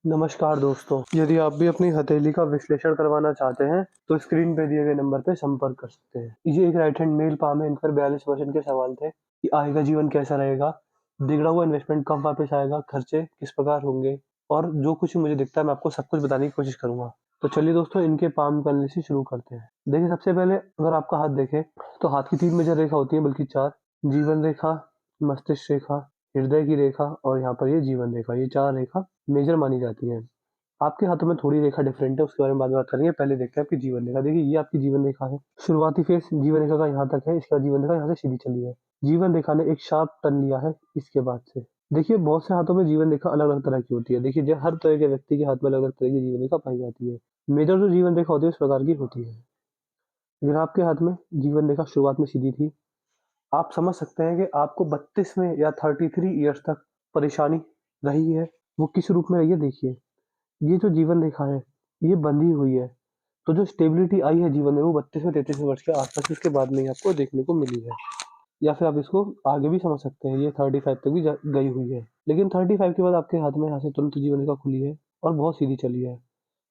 नमस्कार दोस्तों, यदि आप भी अपनी हथेली का विश्लेषण करवाना चाहते हैं, तो स्क्रीन पे दिए गए नंबर पे संपर्क कर सकते हैं। ये एक राइट हैंड मेल पाम है, इन पर 42% के सवाल थे कि आगे का जीवन कैसा रहेगा, बिगड़ा हुआ इन्वेस्टमेंट कब वापस आएगा, खर्चे किस प्रकार होंगे और जो कुछ मुझे दिखता है मैं आपको सब कुछ बताने की कोशिश करूंगा। तो चलिए दोस्तों, इनके पाम करने से शुरू करते हैं। देखिए, सबसे पहले अगर आपका हाथ देखें तो हाथ की 3 मेजर रेखा होती है, बल्कि 4। जीवन रेखा, मस्तिष्क रेखा, हृदय की रेखा और यहाँ पर ये जीवन रेखा, ये 4 रेखा मेजर मानी जाती है। आपके हाथों में थोड़ी रेखा डिफरेंट है, उसके बारे में बाद में बात करेंगे। पहले देखते हैं आपकी जीवन रेखा। देखिए, ये आपकी जीवन रेखा है। शुरुआती फेस जीवन रेखा का यहाँ तक है, इसके बाद जीवन रेखा यहाँ से सीधी चली है। जीवन रेखा ने एक शार्प टर्न लिया है इसके बाद से। देखिए, बहुत से हाथों में जीवन रेखा अलग अलग तरह की होती है। देखिए, हर तरह के व्यक्ति के हाथ में अलग अलग तरह की जीवन रेखा पाई जाती है। मेजर जो जीवन रेखा होती है इस प्रकार की होती है। अगर आपके हाथ में जीवन रेखा शुरुआत में सीधी थी, आप समझ सकते हैं कि आपको 32 में या 33 ईयर्स तक परेशानी रही है। वो किस रूप में रही है, देखिए। ये जो जीवन रेखा है, ये बंधी हुई है। तो जो स्टेबिलिटी आई है जीवन में, वो 32वें 33वें वर्ष के आसपास, उसके बाद में ही आपको देखने को मिली है। या फिर आप इसको आगे भी समझ सकते हैं, ये 35 तक भी गई हुई है। लेकिन 35 के बाद आपके हाथ में यहाँ से तुरंत जीवन रेखा खुली है और बहुत सीधी चली है।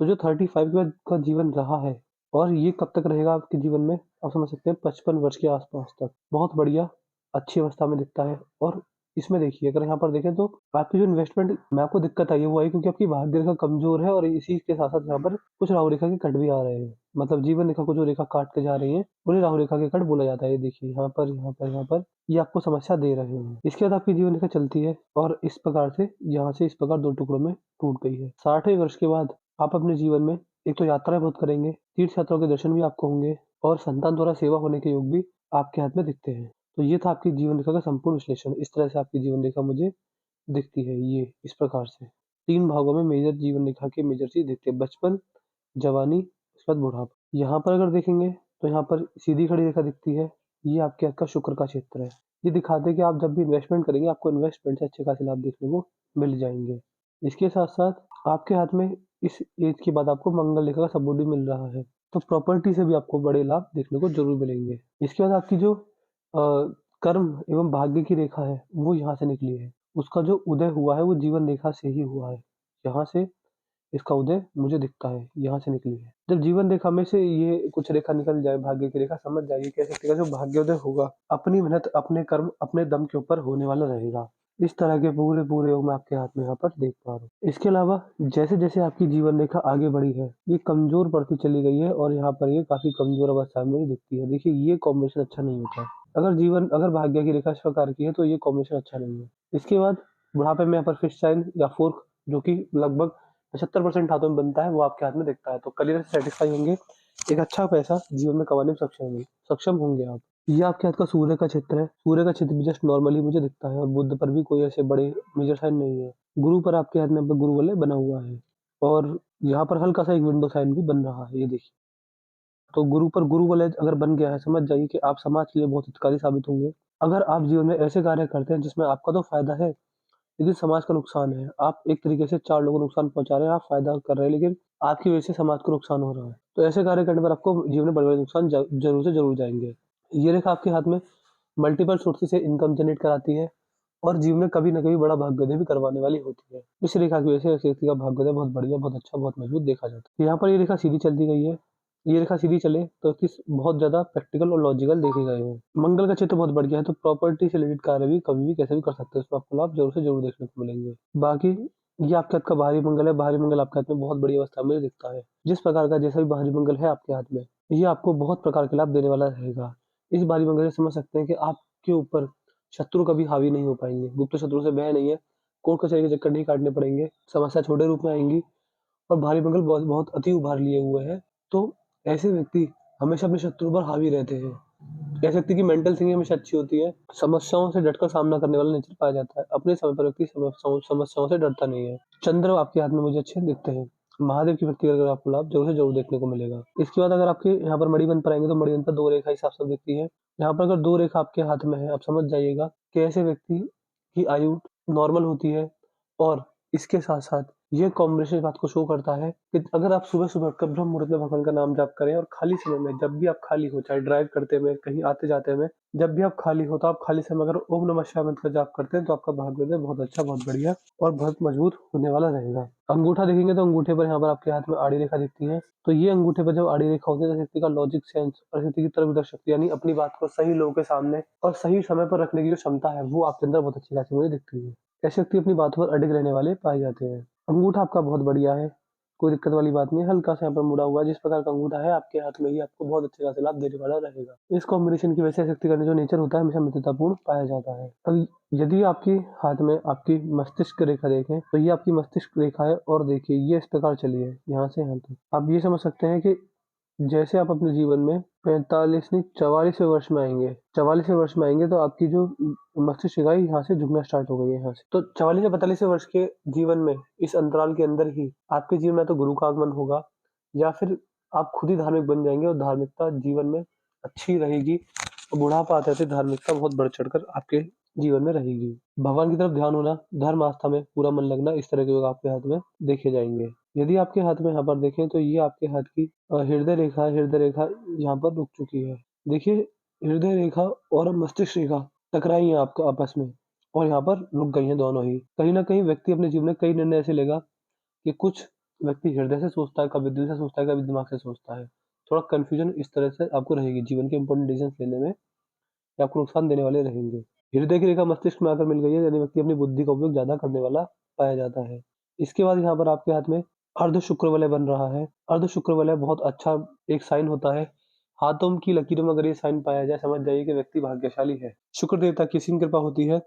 तो जो 35 के बाद का जीवन रहा है, और ये कब तक रहेगा आपके जीवन में, आप समझ सकते हैं 55 वर्ष के आसपास तक बहुत बढ़िया अच्छी अवस्था में दिखता है। और इसमें देखिए, अगर यहाँ पर देखें तो आपकी जो इन्वेस्टमेंट में आपको दिक्कत आई है वो आई क्योंकि आपकी भाग्य रेखा कमजोर है, और इसी के साथ साथ यहाँ पर कुछ राहु रेखा के कट भी आ रहे हैं। मतलब जीवन रेखा को जो रेखा काट के जा रही है उन्हें राहु रेखा के कट बोला जाता है। ये देखिए, यहाँ पर यहाँ पर यहाँ पर ये आपको समस्या दे रहे हैं। इसके बाद आपकी जीवन रेखा चलती है और इस प्रकार से यहाँ से इस प्रकार 2 टुकड़ों में टूट गई है। 60वें वर्ष के बाद आप अपने जीवन में एक तो यात्राएं बहुत करेंगे, तीर्थ यात्राओं के दर्शन भी आपको होंगे, और संतान द्वारा सेवा होने के योग भी आपके हाथ में दिखते हैं। तो ये था आपकी जीवन रेखा का संपूर्ण विश्लेषण। इस तरह से आपकी जीवन रेखा मुझे दिखती है, ये इस प्रकार से 3 भागों में मेजर जीवन रेखा के मेजर चीज दिखते हैं: बचपन, जवानी, उसके बाद बुढ़ापा। यहाँ पर अगर देखेंगे तो यहाँ पर सीधी खड़ी रेखा दिखती है, ये आपके हाथ का शुक्र का क्षेत्र है। ये दिखाते हैं कि आप जब भी इन्वेस्टमेंट करेंगे आपको इन्वेस्टमेंट से अच्छे खासे लाभ देखने को मिल जाएंगे। इसके साथ साथ आपके हाथ में इस एज के बाद आपको मंगल रेखा का सपोर्ट भी मिल रहा है, तो प्रॉपर्टी से भी आपको बड़े लाभ देखने को जरूर मिलेंगे। इसके बाद आपकी जो कर्म एवं भाग्य की रेखा है वो यहाँ से निकली है। उसका जो उदय हुआ है वो जीवन रेखा से ही हुआ है। यहाँ से इसका उदय मुझे दिखता है, यहाँ से निकली है। जब जीवन रेखा में से ये कुछ रेखा निकल जाए, भाग्य की रेखा, समझ जाइए कह सकते हैं जो भाग्योदय होगा अपनी मेहनत, अपने कर्म, अपने दम के ऊपर होने वाला रहेगा। इस तरह के पूरे पूरे योग मैं आपके हाथ में यहाँ पर देख पा रहा हूँ। इसके अलावा जैसे जैसे आपकी जीवन रेखा आगे बढ़ी है, ये कमजोर पड़ती चली गई है और यहाँ पर ये काफी कमजोर अवस्था में दिखती है। देखिए, ये कॉम्बिनेशन अच्छा नहीं होता। अगर भाग्य की रेखा इस प्रकार की है तो ये कॉम्बिनेशन अच्छा नहीं है। इसके बाद बुढ़ापे में यहाँ पर फिश साइन या फोर्क, जो कि लगभग 75% हाथों में बनता है, वो आपके हाथ में दिखता है। तो क्लियर से सेटिस्फाई होंगे, एक अच्छा पैसा जीवन में कमाने में सक्षम होंगे आप। ये आपके हाथ का सूर्य का क्षेत्र है। सूर्य का क्षेत्र भी जस्ट नॉर्मली मुझे दिखता है, और बुध पर भी कोई ऐसे बड़े मेजर साइन नहीं है। गुरु पर आपके हाथ में गुरु वाले बना हुआ है, और यहाँ पर हल्का सा एक विंडो साइन भी बन रहा है, ये देखिए। तो गुरु पर गुरु वाले अगर बन गया है, समझ जाइए कि आप समाज के लिए बहुत हितकारी साबित होंगे। अगर आप जीवन में ऐसे कार्य करते हैं जिसमें आपका तो फायदा है लेकिन समाज का नुकसान है, आप एक तरीके से 4 लोगों को नुकसान पहुंचा रहे हैं, आप फायदा कर रहे हैं लेकिन आपकी वजह से समाज को नुकसान हो रहा है, तो ऐसे कार्य करने पर आपको जीवन में बड़े-बड़े नुकसान जरूर से जरूर जाएंगे। ये रेखा आपके हाथ में मल्टीपल सोर्सेज से इनकम जनरेट कराती है, और जीवन में कभी ना कभी बड़ा भाग्योदय भी करवाने वाली होती है। इस रेखा की वजह से इस व्यक्ति का भाग्योदय बहुत बढ़िया, बहुत अच्छा, बहुत मजबूत देखा जाता है। यहाँ पर ये रेखा सीधी चलती गई है। ये रेखा सीधी चले तो किस बहुत ज्यादा प्रैक्टिकल और लॉजिकल देखे गए हैं। मंगल का क्षेत्र बहुत बढ़िया है, तो प्रॉपर्टी से रिलेटेड कार्य भी कभी भी कैसे भी कर सकते हैं, उसमें आपको लाभ जरूर से जरूर देखने को मिलेंगे। बाकी ये आपके हाथ का बाहरी मंगल है। बाहरी मंगल आपके हाथ में बहुत बड़ी अवस्था में दिखता है। जिस प्रकार का जैसा भी बाहरी मंगल है आपके हाथ में, ये आपको बहुत प्रकार के लाभ देने वाला रहेगा। इस बाहरी मंगल से समझ सकते हैं कि आपके ऊपर शत्रु कभी हावी नहीं हो पाएंगे, गुप्त शत्रु से भय नहीं है, कोर्ट कचहरी के चक्कर नहीं काटने पड़ेंगे, समस्या छोटे रूप में आएंगी, और भारी मंगल बहुत बहुत अति उभार लिए हुए हैं। तो ऐसे व्यक्ति हमेशा अपने शत्रु पर हावी रहते हैं। कह सकते हैं कि मेंटल थिंकिंग हमेशा अच्छी होती है, समस्याओं से डटकर सामना करने वाला नेचर पाया जाता है। अपने समय पर व्यक्ति समस्याओं से डरता नहीं है। चंद्र आपके हाथ में मुझे अच्छे दिखते हैं। महादेव की भक्ति अगर आपको लाभ जरूर से जरूर देखने को मिलेगा। इसके बाद अगर आपके यहाँ पर मणिबंध पर आएंगे तो मणिबंध पर 2 रेखा हिसाब से दिखती है। यहाँ पर अगर 2 रेखा आपके हाथ में है, आप समझ जाइएगा कि ऐसे व्यक्ति की आयु नॉर्मल होती है, और इसके साथ साथ ये कॉम्बिनेशन इस बात को शो करता है कि अगर आप सुबह-सुबह उठकर ब्रह्म मुहूर्त में भगवान का नाम जाप करें और खाली समय में जब भी आप खाली हो, चाहे ड्राइव करते हुए, कहीं आते-जाते हुए, जब भी आप खाली हो तो आप खाली समय अगर ओम नमः शिवाय मंत्र का जाप करते हैं तो आपका भाग्योदय बहुत अच्छा, बहुत बढ़िया और बहुत मजबूत होने वाला रहेगा। अंगूठा देखेंगे तो अंगूठे पर यहाँ पर आपके हाथ में आड़ी रेखा दिखती है। तो ये अंगूठे पर जब आड़ी रेखा होती है तो व्यक्ति का लॉजिक सेंस और व्यक्ति की तर्कदर्शी शक्ति यानी अपनी बात को सही लोगों के सामने और सही समय पर रखने की जो क्षमता है वो आपके अंदर बहुत अच्छी खासी मुझे दिखती है। ऐसे व्यक्ति अपनी बातों पर अडिग रहने वाले पाए जाते हैं। अंगूठा आपका बहुत बढ़िया है, कोई दिक्कत वाली बात नहीं है, हल्का-सा यहाँ पर मुड़ा हुआ है, जिस प्रकार का अंगूठा है आपके हाथ में ही आपको बहुत अच्छे खासे लाभ देने वाला रहेगा। इस कॉम्बिनेशन की वजह से इस व्यक्ति का जो नेचर होता है हमेशा मित्रतापूर्ण पाया जाता है। अब यदि आपके हाथ में आपकी मस्तिष्क रेखा देखें, तो ये आपकी मस्तिष्क रेखा है और देखिए ये इस प्रकार चली है, यहाँ से यहाँ तक। आप ये समझ सकते हैं कि जैसे आप अपने जीवन में 45 नहीं 44वें वर्ष में आएँगे, 44वें वर्ष में आएँगे तो आपकी जो मस्तिष्क रेखा है यहाँ से झुकना स्टार्ट हो गई है यहाँ से। तो 44 या 45वें वर्ष के जीवन में इस अंतराल के अंदर ही आपके जीवन में तो गुरु का आगमन होगा या फिर आप खुद ही धार्मिक बन जाएँगे और धार्मिकता जीवन में अच्छी रहेगी। और बुढ़ापा आते-आते धार्मिकता बहुत बढ़ चढ़कर आपके जीवन में रहेगी। भगवान की तरफ ध्यान होना, धर्म आस्था में पूरा मन लगना, इस तरह के योग आपके हाथ में देखे जाएँगे। यदि आपके हाथ में यहाँ पर देखें तो ये आपके हाथ की हृदय रेखा है, हृदय रेखा यहाँ पर रुक चुकी है। देखिए हृदय रेखा और मस्तिष्क रेखा टकराई हैं आपको आपस में और यहाँ पर रुक गई हैं दोनों ही। कहीं न कहीं व्यक्ति अपने जीवन में कई निर्णय ऐसे लेगा कि कुछ व्यक्ति हृदय से सोचता है, कभी दिल से सोचता है, कभी दिमाग से सोचता है। थोड़ा कन्फ्यूजन इस तरह से आपको रहेगी जीवन के इंपॉर्टेंट डिसीजंस लेने में, ये आपको नुकसान देने वाले रहेंगे। हृदय की रेखा मस्तिष्क में आकर मिल गई है यानी व्यक्ति अपनी बुद्धि का उपयोग ज़्यादा करने वाला पाया जाता है। इसके बाद यहाँ पर आपके हाथ में अर्ध शुक्र वलय बन रहा है। अर्ध शुक्र वलय बहुत अच्छा एक साइन होता है। हाथों की लकीरों में अगर ये साइन पाया जाए समझ जाइए कि व्यक्ति भाग्यशाली है। शुक्र देवता की इसी कृपा होती है।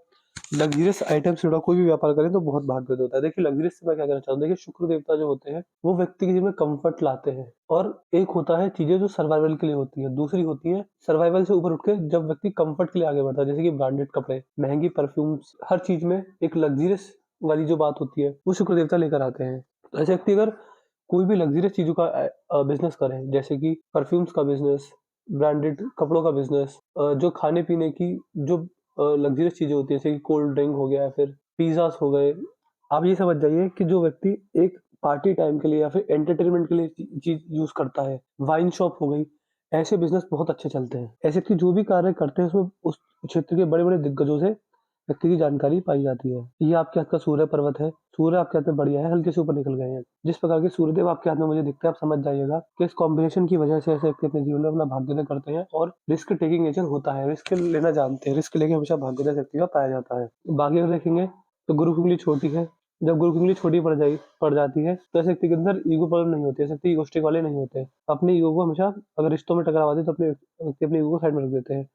लग्ज़रियस आइटम से जुड़ा कोई भी व्यापार करें तो बहुत भाग्यवत होता है। देखिए लग्ज़रियस से मैं क्या कहना चाहता हूँ, देखिए शुक्र देवता जो होते हैं वो व्यक्ति के जीवन में कम्फर्ट लाते हैं और एक होता है चीज़ें जो सर्वाइवल के लिए होती है, दूसरी होती है सर्वाइवल से ऊपर उठ के जब व्यक्ति कम्फर्ट के लिए आगे बढ़ता है, जैसे कि ब्रांडेड कपड़े, महँगी परफ्यूम्स, हर चीज़ में एक लग्ज़रियस वाली जो बात होती है वो शुक्र देवता लेकर आते हैं। तो ऐसे व्यक्ति अगर कोई भी लग्ज़रियस चीज़ों का बिज़नेस करें, जैसे कि परफ्यूम्स का बिज़नेस, ब्रांडेड कपड़ों का बिज़नेस, जो खाने-पीने की जो लग्ज़रियस चीज़ें होती हैं, जैसे कि कोल्ड ड्रिंक हो गया, फिर पिज़्ज़ाज़ हो गए। आप ये समझ जाइए कि जो व्यक्ति एक पार्टी टाइम के लिए या फिर एंटरटेनमेंट के लिए चीज़ यूज़ करता है, वाइन शॉप हो गई, ऐसे बिज़नेस बहुत अच्छे चलते हैं। ऐसे कि जो भी कार्य करते हैं उसमें उस क्षेत्र के बड़े-बड़े दिग्गजों से व्यक्ति की जानकारी पाई जाती है। ये आपके हाथ का सूर्य पर्वत है, सूर्य आपके हाथ में बढ़िया है, हल्के से ऊपर निकल गए हैं। जिस प्रकार के सूर्यदेव आपके हाथ में मुझे दिखते हैं, आप समझ जाइएगा कि इस कॉम्बिनेशन की वजह से ऐसे व्यक्ति अपने जीवन में अपना भाग्योदय करते हैं और रिस्क टेकिंग नेचर होता है, रिस्क लेना जानते हैं, रिस्क लेके हमेशा भाग्योदय व्यक्ति का पाया जाता है। बाकी अगर देखेंगे तो गुरु की उंगली छोटी है, जब गुरु की उंगली छोटी पड़ जाती है तो ऐसे व्यक्ति के अंदर ईगो प्रॉब्लम नहीं होती है, ऐसे व्यक्ति ईगोइस्टिक वाले नहीं होते। अपने ईगो को हमेशा अगर रिश्तों में टकराव आती है तो अपने व्यक्ति अपने ईगो को साइड में रख देते हैं।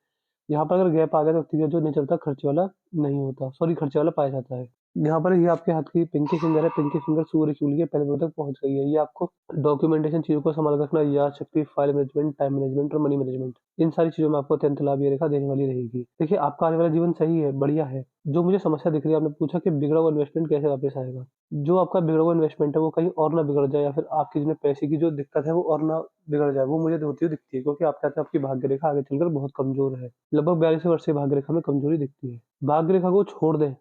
यहाँ पर अगर गैप आ गया तो व्यक्ति का जो नेचर होता है खर्चे वाला नहीं होता, सॉरी खर्चे वाला पाया जाता है। यहाँ पर ये आपके हाथ की पिंकी फिंगर है, पिंकी फिंगर सूर्य की उंगली के पहले तक पहुँच गई है। ये आपको डॉक्यूमेंटेशन चीज़ों को संभाल के रखना, याद शक्ति, फाइल मैनेजमेंट, टाइम मैनेजमेंट और मनी मैनेजमेंट, इन सारी चीज़ों में आपको अत्यंत लाभ ये रेखा देने वाली रहेगी। देखिए आपका आने वाला जीवन सही है, बढ़िया है। जो मुझे समस्या दिख रही है, आपने पूछा कि बिगड़ा हुआ इन्वेस्टमेंट कैसे वापस आएगा? जो आपका बिगड़ा हुआ इन्वेस्टमेंट है वो कहीं और ना बिगड़ जाए या फिर आपके जिसमें पैसे की जो दिक्कत है वो और ना बिगड़ जाए, वो मुझे होती हुई दिखती है क्योंकि आपके हाथ में आपकी भाग्य रेखा आगे चलकर बहुत कमज़ोर है। लगभग 42 वर्ष से भाग्य रेखा में कमज़ोरी दिखती है। भाग्य रेखा को छोड़ दें,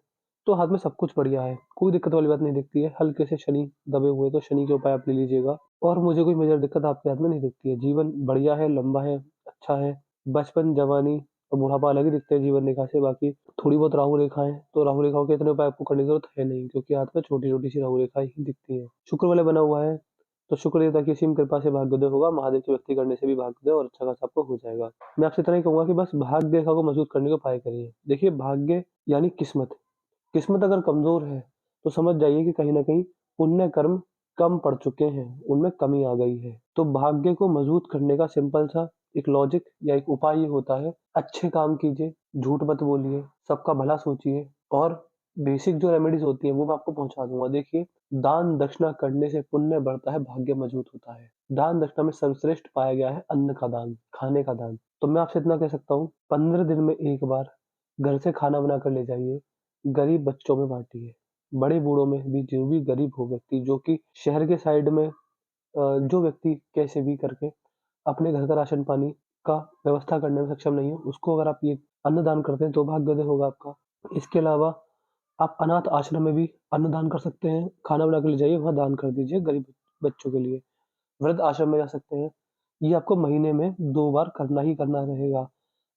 तो हाथ में सब कुछ बढ़िया है, कोई दिक्कत वाली बात नहीं दिखती है। हल्के से शनि दबे हुए तो शनि के उपाय आप ले लीजिएगा और मुझे कोई मेजर दिक्कत आपके हाथ में नहीं दिखती है। जीवन बढ़िया है, लंबा है, अच्छा है। बचपन, जवानी और बुढ़ापा अलग ही दिखते हैं जीवन रेखा से, बाकी थोड़ी बहुत राहु रेखाएँ, तो राहु रेखाओं के इतने उपाय आपको करने की ज़रूरत है नहीं क्योंकि हाथ में छोटी-छोटी सी राहु रेखाएँ ही दिखती हैं। शुक्र वाले बना हुआ है, तो शुक्र देवता की असीम कृपा से भाग्योदय होगा, महादेव की भक्ति करने से भी भाग्योदय और अच्छा खासा आपको हो जाएगा। मैं आपसे इतना ही कहूँगा कि बस भाग्य रेखा को मजबूत करने के उपाय करिए। देखिए भाग्य यानी किस्मत, किस्मत अगर कमज़ोर है, तो समझ जाइए कि कहीं न कहीं पुण्य कर्म कम पड़ चुके हैं, उनमें कमी आ गई है। तो भाग्य को मज़बूत करने का सिंपल सा एक लॉजिक या एक उपाय ये होता है, अच्छे काम कीजिए, झूठ मत बोलिए, सबका भला सोचिए और बेसिक जो रेमेडीज़ होती हैं, वो मैं आपको पहुँचा दूँगा। देखिए, दान दक्षिणा करने से पुण्य बढ़ता है, भाग्य मज़बूत होता है। दान दक्षिणा में सर्वश्रेष्ठ पाया गया है अन्न का दान, खाने का दान। तो मैं आपसे इतना कह सकता हूँ, 15 दिन में 1 बार घर से खाना बना कर ले जाइए, गरीब बच्चों में बाँटिए। बड़े बूढ़ों में भी जो भी गरीब हो व्यक्ति जो कि शहर के साइड में जो व्यक्ति कैसे भी करके अपने घर का राशन पानी का व्यवस्था करने में सक्षम नहीं है, उसको अगर आप ये अन्नदान करते हैं तो भाग्योदय होगा आपका। इसके अलावा आप अनाथ आश्रम में भी अन्नदान कर सकते हैं, खाना बना के ले जाइए, वहाँ दान कर दीजिए गरीब बच्चों के लिए। वृद्ध आश्रम में जा सकते हैं। ये आपको महीने में 2 बार करना ही करना रहेगा।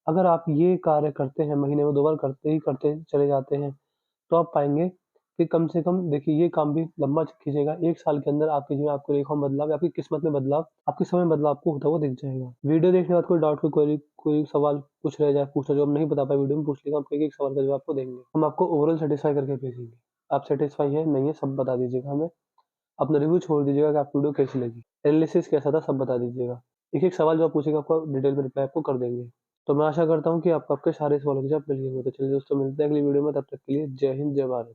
अगर आप ये कार्य करते हैं, महीने में 2 बार करते ही करते चले जाते हैं, तो आप पाएँगे कि कम से कम देखिए ये काम भी लंबा खींचेगा। 1 साल के अंदर आपके जीवन में आपको रेखा में बदलाव, आपकी किस्मत में बदलाव, आपके समय में बदलाव आपको होता हुआ दिख जाएगा। वीडियो देखने के बाद कोई डाउट, कोई क्वेरी, कोई सवाल कुछ रह जाए पूछना जो हम नहीं बता पाए वीडियो में, पूछ लीजिएगा, हम एक-एक सवाल का जवाब आपको देंगे। हम आपको ओवरऑल सैटिस्फाई करके भेजेंगे। आप सैटिस्फाई हैं, नहीं है, सब बता दीजिएगा हमें। अपना रिव्यू छोड़ दीजिएगा कि आपको वीडियो कैसी लगी, एनालिसिस कैसा था, सब बता दीजिएगा। एक-एक सवाल जो आप पूछेंगे आपको डिटेल में रिप्लाई आपको कर देंगे। तो मैं आशा करता हूँ कि आपको आपके सारे सवालों के जवाब मिल गए होंगे। तो चलिए दोस्तों, मिलते हैं अगली वीडियो में, तब तक के लिए जय हिंद, जय भारत।